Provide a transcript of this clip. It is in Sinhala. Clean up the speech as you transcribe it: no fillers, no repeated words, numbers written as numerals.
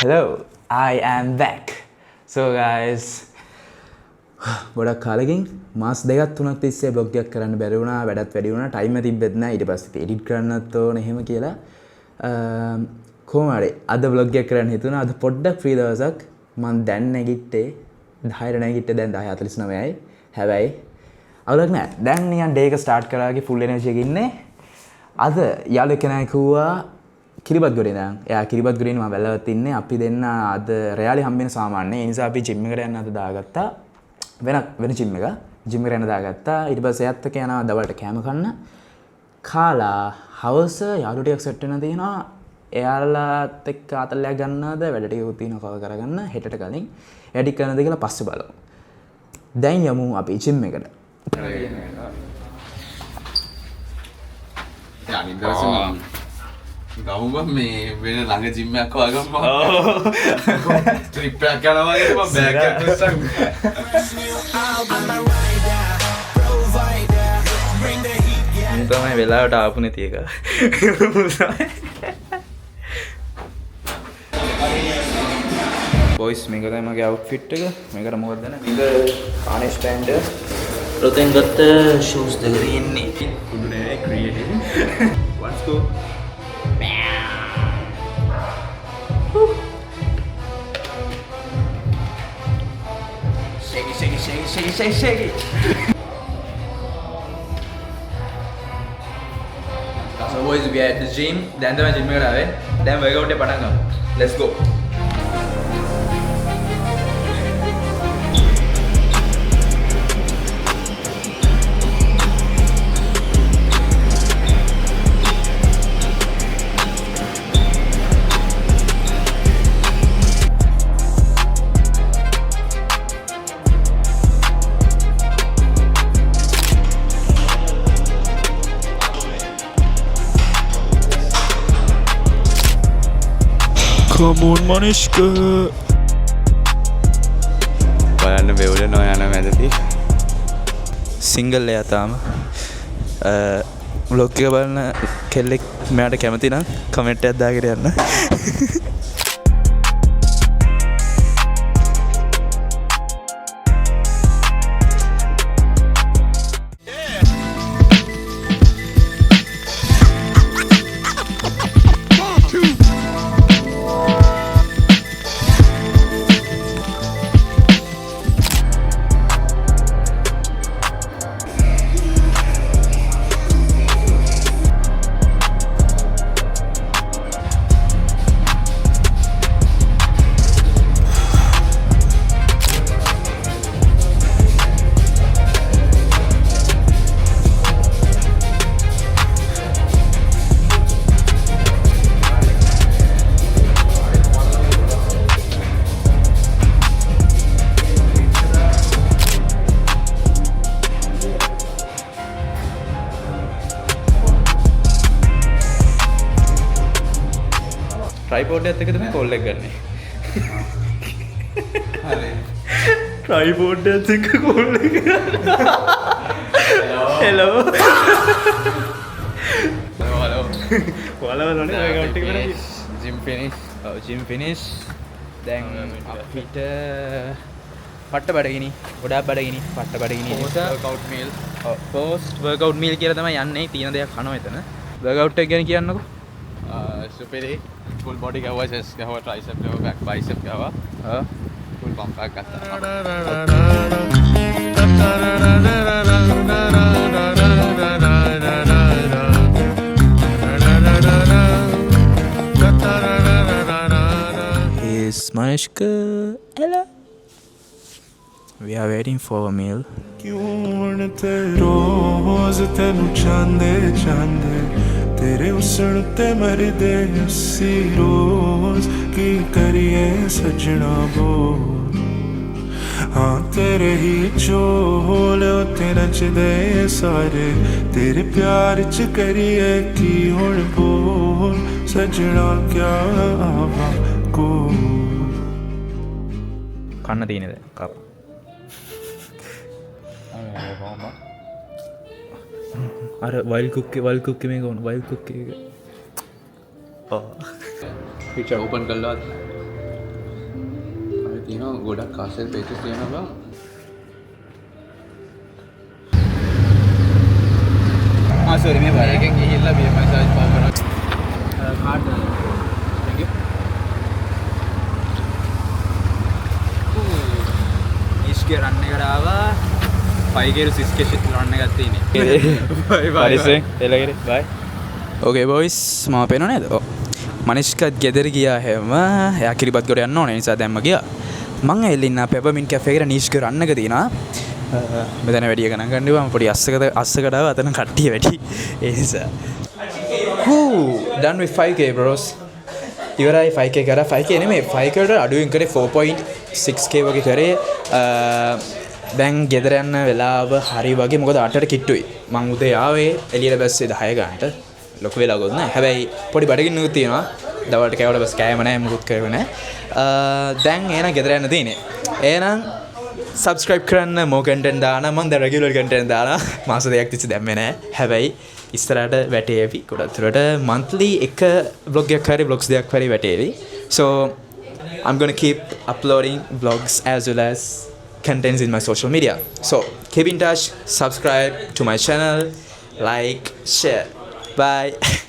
Hello, I am back. So guys, ගොඩක් කාලෙකින් මාස් දෙකක් තුනක් තිස්සේ බ්ලොග් එකක් කරන්න බැරි වුණා, වැඩත් වැඩි වුණා, ටයිම් එක තිබ්බෙත් නැහැ. ඊට පස්සේ එඩිට් කරන්නත් ඕන එහෙම කියලා. කොහොම හරි අද බ්ලොග් එකක් කරන්න හිතුණා. අද පොඩ්ඩක් ෆ්‍රී දවසක්. මම දැන් නැගිට්ටේ 10ට නැගිට්ටේ දැන් 10:49යි. හැබැයි අවුලක් නැහැ. දැන් නිකන් ඩේ එක ස්ටාර්ට් කරාගේ ෆුල් එනර්ජි එකකින් ඉන්නේ. අද යාළුවෙක් කෙනෙක් කිව්වා කිරිබත් ගොඩේ දාන්න. එයා කිරිබත් ගොඩේ මම වැල්ලවත් ඉන්නේ. අපි දෙන්න අද රයාලි හම්බෙන සාමාන්‍ය. ඒ නිසා අපි ජිම් එකට යන්න අද දාගත්තා. වෙන ජිම් එක. ජිම් එකට යන්න දාගත්තා. ඊට පස්සේ එයාත් එක්ක යනවා දවල්ට කෑම කන්න. කාලා හවස යාළුවෝ ටිකක් සෙට් වෙනවා තියෙනවා. එයාලාත් එක්ක ආතල්ලයක් ගන්නවද වැඩ ටිකකුත් තියෙනවා කව කරගන්න හෙටට කලින්. එඩිට් කරනද කියලා පස්සේ බලමු. දැන් යමු අපි ජිම් එකට. අනිත් දවසේ ගමුම මේ වෙන ළඟ ජිම් එකක් වගම ට්‍රිප් එකක් යනවා වගේ මම බෑග් එකක් ගස්සන් මම තමයි වෙලාවට ආපු නැති එක. බොයිස් මේක තමයි මගේ අවුට්ෆිට් එක. මේකට මොකක්ද නැ? මේක කානේජ් පැන්ට් රොතෙන් ගත්ත ෂූස් දෙක ඉන්නේ. කුඩු නෑ creative. Let's go. Shake it. So boys, we are at the gym. දැන් තමයි gym එකට ආවේ. දැන් workout එක පටන් ගමු. Let's go. Come on, Manishka. බලන්න වෙවුලනවා යන මැදදී සිංගල් එයා තාම බ්ලොග් එක බලන කෙල්ලෙක් මෙයාට කැමති නම් කමෙන්ට් එකක් දාගෙන යන්න. ट्राइपॉड එකත් එක්ක තමයි කෝල් එක ගන්නෙ. හරි ट्राइपॉड එකත් එක්ක කෝල් එක. හෙලෝ. වලවලනේ workout එක කරලා ජිම් ෆිනිෂ්. ඔව් ජිම් ෆිනිෂ්. දැන් අපිට පට්ට බඩගිනි. ගොඩාක් බඩගිනි. පට්ට බඩගිනි. Workout meal. ඔව් පෝස්ට් වර්කවුට් මීල් කියලා තමයි යන්නේ. තියෙන දේක් කනවා එතන. වර්කවුට් එක ගැන කියන්නකෝ. සුපිරි full body ගාවා chest ගාවා tricep ගාවා back bicep ගාවා full pump එකක් ගත්තා. Is Manishka? Hello. We are waiting for a meal. क्यों ते रोज तेनू चांदे चांदे तेरे उसन ते मरदे उसी रोज की करिए सजना बोल. हाँ तेरे ही चोल ते नचदे सारे तेरे प्यार च करिए की हुण बोल सजना क्या आवा को කන්න තියෙනද කප් අර වයිල් කුක්කේ මේක වයිල් කුක්කේ එක පිචර් ඕපන් කළා තියෙනවා ගොඩක් කාසල් පේජස් තියෙනවා බං sorry මේ බාර එකෙන් ගිහිල්ලා BMI සර්ච් පාව කරනවා කාඩ් thank you ඉස්කේ රන් එකට ආවා 5k රුපීස් රන් එකක් තියෙන්නේ පරිසෙන් එළගෙරි බයි ඕකේ බොයිස් මම පේනව නේද ඔව් මනිෂ්කත් ගෙදර ගියා හැම එයා කිරිබත් ගොඩ යන්න ඕනේ නිසා දැම්ම ගියා මං ඇවිල්ලා ඉන්න පෙපර්මින්ට් කැෆේ එකට නීෂ්ක රන් එක තියෙනවා මෙතන වැඩි ගණන් ගන්නවා මම පොඩි අස්සකට ආව අතන කට්ටිය වැඩි ඒ නිසා done with 5k bros ඉවරයි 5k කරා 5k නෙමෙයි 5k වලට අඩුවෙන් කරේ 4.6k වගේ කරේ දැන් ගෙදර යන්න වෙලාව හරි වගේ මොකද 8ට කිට්ටුයි මං උදේ ආවේ එළියට බැස්සේ 10 ගානට ලොකු වෙලාවකුත් නැහැ හැබැයි පොඩි බඩගින්නුත් තියෙනවා දවල්ට කෑවට බස් කෑම නැහැ මොකුත් කරේ නැහැ දැන් එහෙනම් ගෙදර යන්න තියෙන්නේ එහෙනම් subscribe කරන්න more content දාන්න මම දැන් regular content දානවා මාස දෙකක් තිස්සේ දැම්මේ නැහැ හැබැයි ඉස්සරහට වැටේවි ගොඩක් දුරට monthly එක vlog එකක් හරි vlogs දෙකක් හරි වැටේවි so I'm going to keep uploading vlogs as well as contents in my social media so keep in touch subscribe to my channel like share bye